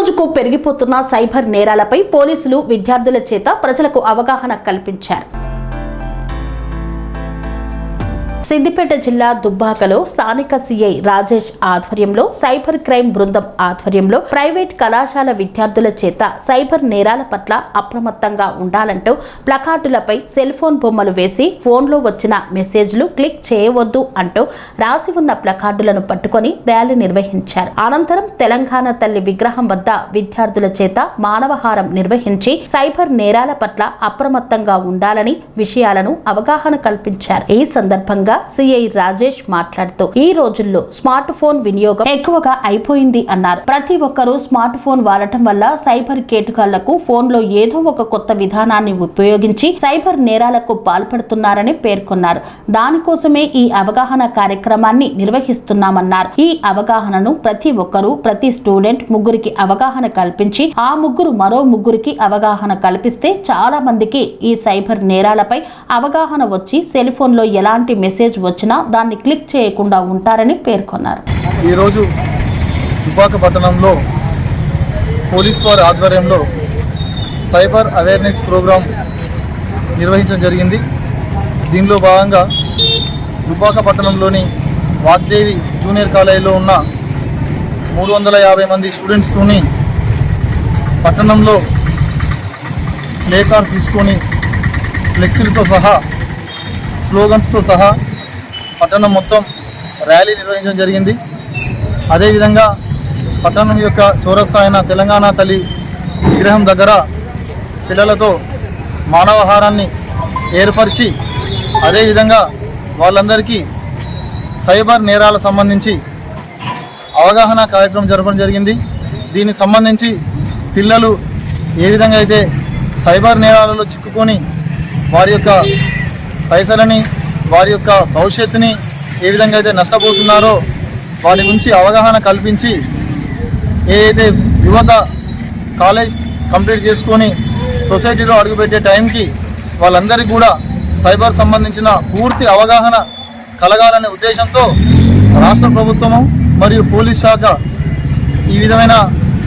రోజుకు పెరిగిపోతున్న సైబర్ నేరాలపై పోలీసులు విద్యార్థుల చేత ప్రజలకు అవగాహన కల్పించారు. సిద్దిపేట జిల్లా దుబ్బాకలో స్థానిక సిఐ రాజేష్ ఆధ్వర్యంలో సైబర్ క్రైమ్ బృందం ఆధ్వర్యంలో ప్రైవేట్ కళాశాల విద్యార్థుల చేత సైబర్ నేరాల పట్ల అప్రమత్తంగా ఉండాలంటూ ప్లకార్డులపై సెల్ ఫోన్ బొమ్మలు వేసి ఫోన్లో వచ్చిన మెసేజ్లు క్లిక్ చేయవద్దు అంటూ రాసి ఉన్న ప్లకార్డులను పట్టుకొని ర్యాలీ నిర్వహించారు. అనంతరం తెలంగాణ తల్లి విగ్రహం వద్ద విద్యార్థుల చేత మానవహారం నిర్వహించి సైబర్ నేరాల పట్ల అప్రమత్తంగా ఉండాలని విషయాలను అవగాహన కల్పించారు. ఈ సందర్భంగా సిఐ రాజేష్ మాట్లాడుతూ ఈ రోజుల్లో స్మార్ట్ ఫోన్ వినియోగం ఎక్కువగా అయిపోయింది అన్నారు. ప్రతి ఒక్కరూ స్మార్ట్ ఫోన్ వాడటం వల్ల సైబర్ కేటుగాళ్లకు ఫోన్ లో ఏదో ఒక కొత్త విధానాన్ని ఉపయోగించి సైబర్ నేరాలకు పాల్పడుతున్నారని పేర్కొన్నారు. దానికోసమే ఈ అవగాహన కార్యక్రమాన్ని నిర్వహిస్తున్నామన్నారు. ఈ అవగాహనను ప్రతి ఒక్కరూ ప్రతి స్టూడెంట్ ముగ్గురికి అవగాహన కల్పించి ఆ ముగ్గురు మరో ముగ్గురికి అవగాహన కల్పిస్తే చాలా మందికి ఈ సైబర్ నేరాలపై అవగాహన వచ్చి సెల్ ఫోన్ లో ఎలాంటి మెసేజ్ వచ్చినా దాన్ని క్లిక్ చేయకుండా ఉంటారని పేర్కొన్నారు. ఈరోజు దుబ్బాక పట్టణంలో పోలీసు వారి ఆధ్వర్యంలో సైబర్ అవేర్నెస్ ప్రోగ్రాం నిర్వహించడం జరిగింది. దీనిలో భాగంగా దుబ్బాక పట్టణంలోని వాగ్దేవి జూనియర్ కాలేజీలో ఉన్న 350 మంది స్టూడెంట్స్తోని పట్టణంలో ప్లే కార్డ్ తీసుకొని ఫ్లెక్సీలతో సహా స్లోగన్స్తో సహా పట్టణం మొత్తం ర్యాలీ నిర్వహించడం జరిగింది. అదేవిధంగా పట్టణం యొక్క చౌరస్తా అయిన తెలంగాణ తల్లి విగ్రహం దగ్గర పిల్లలతో మానవహారాన్ని ఏర్పరిచి అదేవిధంగా వాళ్ళందరికీ సైబర్ నేరాలకు సంబంధించి అవగాహన కార్యక్రమం జరపడం జరిగింది. దీనికి సంబంధించి పిల్లలు ఏ విధంగా అయితే సైబర్ నేరాలలో చిక్కుకొని వారి యొక్క పైసలని వారి యొక్క భవిష్యత్తుని ఏ విధంగా అయితే నష్టపోతున్నారో వారి గురించి అవగాహన కల్పించి ఏదైతే యువత కాలేజ్ కంప్లీట్ చేసుకొని సొసైటీలో అడుగుపెట్టే టైంకి వాళ్ళందరికీ కూడా సైబర్ సంబంధించిన పూర్తి అవగాహన కలగాలనే ఉద్దేశంతో రాష్ట్ర ప్రభుత్వము మరియు పోలీస్ శాఖ ఈ విధమైన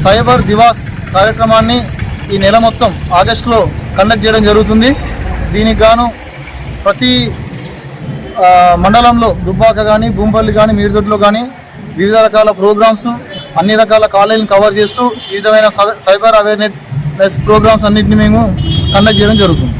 సైబర్ దివాస్ కార్యక్రమాన్ని ఈ నెల మొత్తం ఆగస్టులో కండక్ట్ చేయడం జరుగుతుంది. దీనికి గాను ప్రతి మండలంలో దుబ్బాక కానీ భూంపల్లి కానీ మీర్దొడ్లో కానీ వివిధ రకాల ప్రోగ్రామ్స్ అన్ని రకాల కాలేజీలను కవర్ చేస్తూ ఈ విధమైన సైబర్ అవేర్నెస్ ప్రోగ్రామ్స్ అన్నింటినీ మేము కండక్ట్ చేయడం జరుగుతుంది.